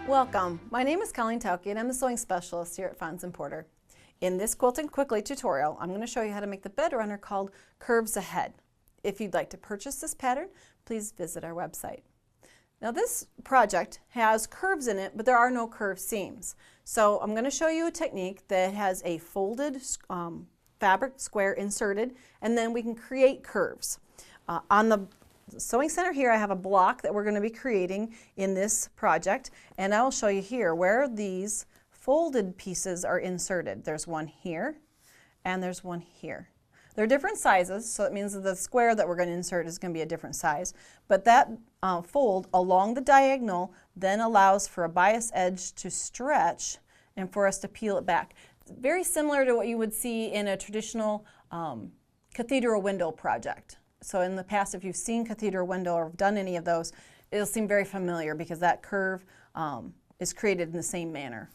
Welcome. My name is Colleen Tauke and I'm the sewing specialist here at Fons & Porter. In this Quilting Quickly tutorial, I'm going to show you how to make the bed runner called Curves Ahead. If you'd like to purchase this pattern, please visit our website. Now this project has curves in it, but there are no curved seams. So I'm going to show you a technique that has a folded fabric square inserted, and then we can create curves. On the Sewing Center here, I have a block that we're going to be creating in this project, and I will show you here where these folded pieces are inserted. There's one here and there's one here. They're different sizes, so it means that the square that we're going to insert is going to be a different size, but that fold along the diagonal then allows for a bias edge to stretch and for us to peel it back. Very similar to what you would see in a traditional cathedral window project. So in the past, if you've seen cathedral window or done any of those, it'll seem very familiar because that curve is created in the same manner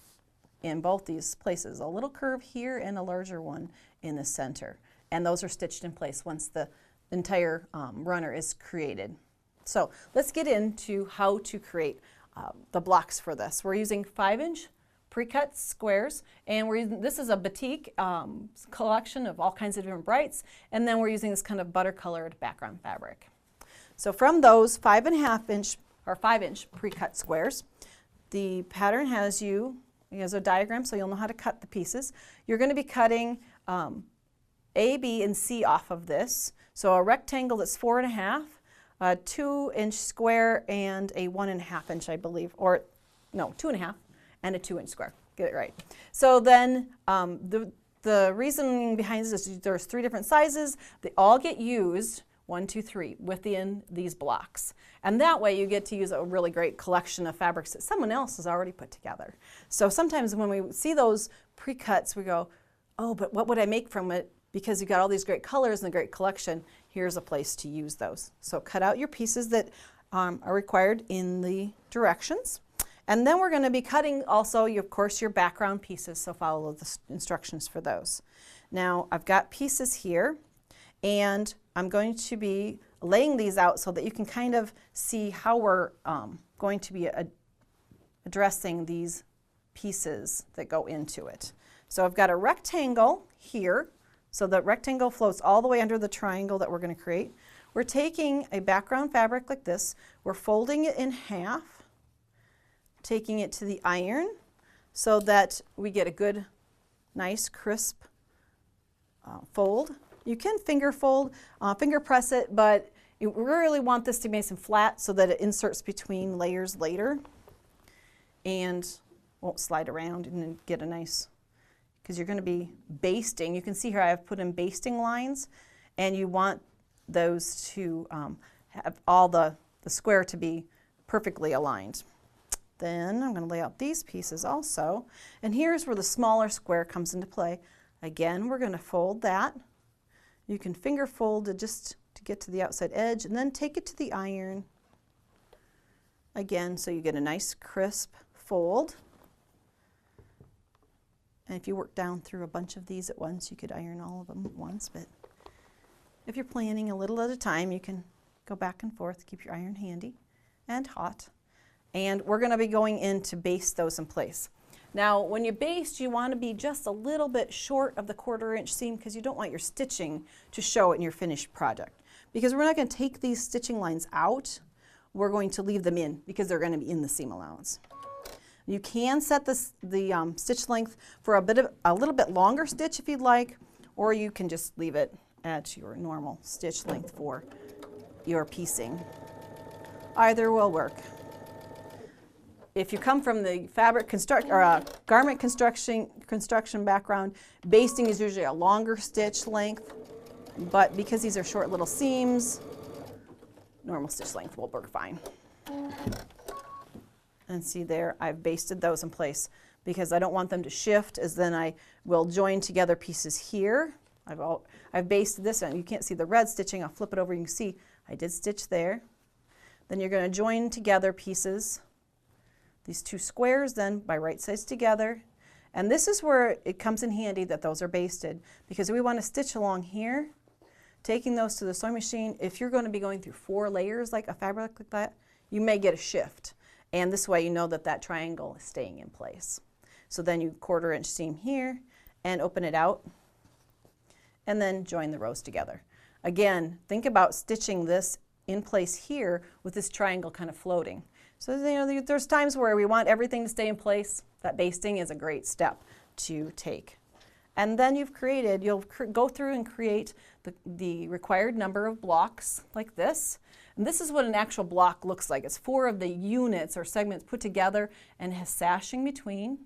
in both these places. A little curve here and a larger one in the center. And those are stitched in place once the entire runner is created. So let's get into how to create the blocks for this. We're using 5-inch pre-cut squares, and this is a batik collection of all kinds of different brights, and then we're using this kind of butter-colored background fabric. So from those 5.5-inch or 5-inch pre-cut squares, the pattern has a diagram so you'll know how to cut the pieces. You're going to be cutting A, B, and C off of this. So a rectangle that's 4.5, a 2-inch square, and a 1.5-inch, I believe, or no, 2.5. And a 2-inch square. Get it right. So then the reasoning behind this is there's 3 different sizes. They all get used, 1, 2, 3, within these blocks. And that way you get to use a really great collection of fabrics that someone else has already put together. So sometimes when we see those pre-cuts, we go, oh, but what would I make from it? Because you've got all these great colors and a great collection, here's a place to use those. So cut out your pieces that are required in the directions. And then we're going to be cutting also, of course, your background pieces, so follow the instructions for those. Now, I've got pieces here, and I'm going to be laying these out so that you can kind of see how we're going to be addressing these pieces that go into it. So I've got a rectangle here, so the rectangle floats all the way under the triangle that we're going to create. We're taking a background fabric like this, we're folding it in half, taking it to the iron so that we get a good, nice, crisp fold. You can finger fold, finger press it, but you really want this to be nice and flat so that it inserts between layers later and won't slide around and then get a nice, because you're going to be basting. You can see here I have put in basting lines, and you want those to have all the square to be perfectly aligned. Then I'm going to lay out these pieces also, and here's where the smaller square comes into play. Again, we're going to fold that. You can finger fold it just to get to the outside edge, and then take it to the iron again so you get a nice crisp fold. And if you work down through a bunch of these at once, you could iron all of them at once, but if you're planning a little at a time, you can go back and forth, keep your iron handy and hot. And we're going to be going in to baste those in place. Now, when you baste, you want to be just a little bit short of the 1/4-inch seam because you don't want your stitching to show in your finished project. Because we're not going to take these stitching lines out, we're going to leave them in because they're going to be in the seam allowance. You can set the stitch length for a little bit longer stitch if you'd like, or you can just leave it at your normal stitch length for your piecing. Either will work. If you come from the fabric garment construction background, basting is usually a longer stitch length, but because these are short little seams, normal stitch length will work fine. And see there, I've basted those in place because I don't want them to shift, as then I will join together pieces here. I've basted this, and you can't see the red stitching. I'll flip it over, you can see I did stitch there. Then you're going to join together pieces, these 2 squares then by right sides together. And this is where it comes in handy that those are basted, because we want to stitch along here, taking those to the sewing machine. If you're going to be going through 4 layers like a fabric like that, you may get a shift. And this way you know that that triangle is staying in place. So then you 1/4 inch seam here and open it out and then join the rows together. Again, think about stitching this in place here with this triangle kind of floating. So there's times where we want everything to stay in place. That basting is a great step to take. And then you'll go through and create the required number of blocks like this. And this is what an actual block looks like. It's 4 of the units or segments put together and has sashing between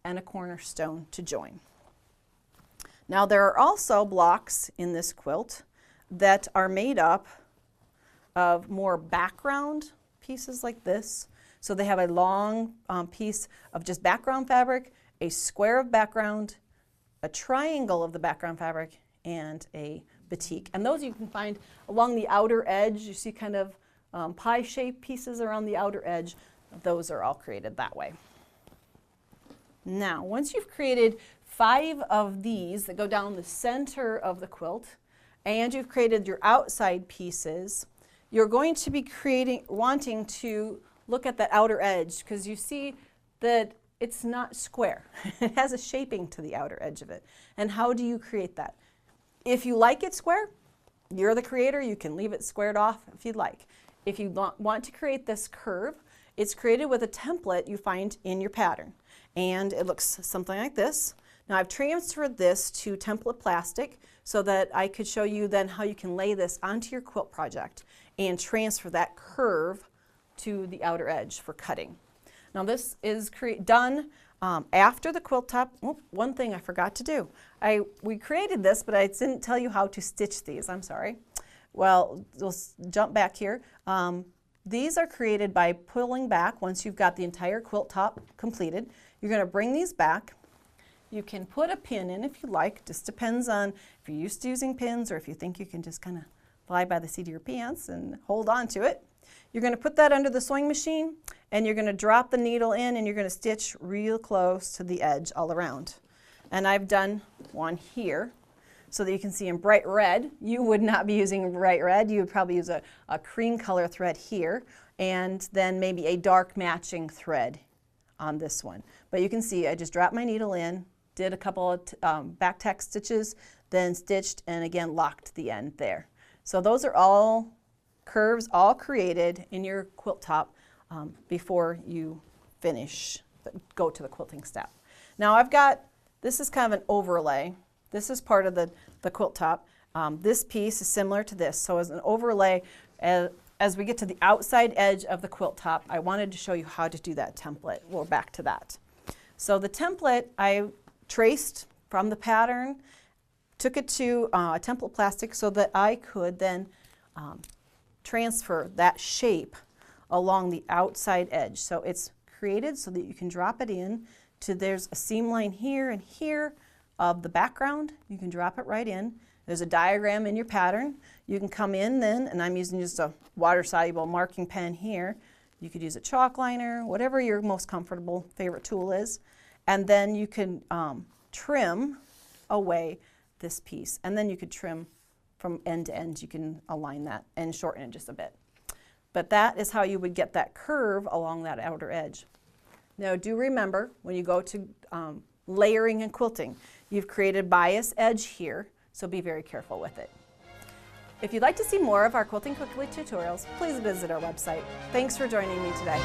and a cornerstone to join. Now there are also blocks in this quilt that are made up of more background pieces like this. So they have a long piece of just background fabric, a square of background, a triangle of the background fabric, and a batik. And those you can find along the outer edge. You see kind of pie-shaped pieces around the outer edge. Those are all created that way. Now, once you've created 5 of these that go down the center of the quilt, and you've created your outside pieces, you're going to be wanting to look at that outer edge, because you see that it's not square. It has a shaping to the outer edge of it. And how do you create that? If you like it square, you're the creator, you can leave it squared off if you'd like. If you want to create this curve, it's created with a template you find in your pattern. And it looks something like this. Now I've transferred this to template plastic so that I could show you then how you can lay this onto your quilt project and transfer that curve to the outer edge for cutting. Now this is done after the quilt top. One thing I forgot to do. We created this, but I didn't tell you how to stitch these. I'm sorry. Well, we'll jump back here. These are created by pulling back once you've got the entire quilt top completed. You're going to bring these back. You can put a pin in if you like. Just depends on if you're used to using pins or if you think you can just kind of fly by the seat of your pants and hold on to it. You're going to put that under the sewing machine and you're going to drop the needle in and you're going to stitch real close to the edge all around. And I've done one here so that you can see in bright red. You would not be using bright red. You would probably use a cream color thread here and then maybe a dark matching thread on this one. But you can see I just dropped my needle in, did a couple of back tack stitches, then stitched and again locked the end there. So those are all curves all created in your quilt top before you go to the quilting step. Now this is kind of an overlay. This is part of the quilt top. This piece is similar to this. So as an overlay, as we get to the outside edge of the quilt top, I wanted to show you how to do that template. We're back to that. So the template I traced from the pattern, took it to a template plastic so that I could then transfer that shape along the outside edge. So it's created so that you can drop it in to, there's a seam line here and here of the background. You can drop it right in. There's a diagram in your pattern. You can come in then, and I'm using just a water-soluble marking pen here. You could use a chalk liner, whatever your most comfortable favorite tool is. And then you can trim away this piece. And then you could trim from end to end. You can align that and shorten it just a bit. But that is how you would get that curve along that outer edge. Now do remember, when you go to layering and quilting, you've created bias edge here, so be very careful with it. If you'd like to see more of our Quilting Quickly tutorials, please visit our website. Thanks for joining me today.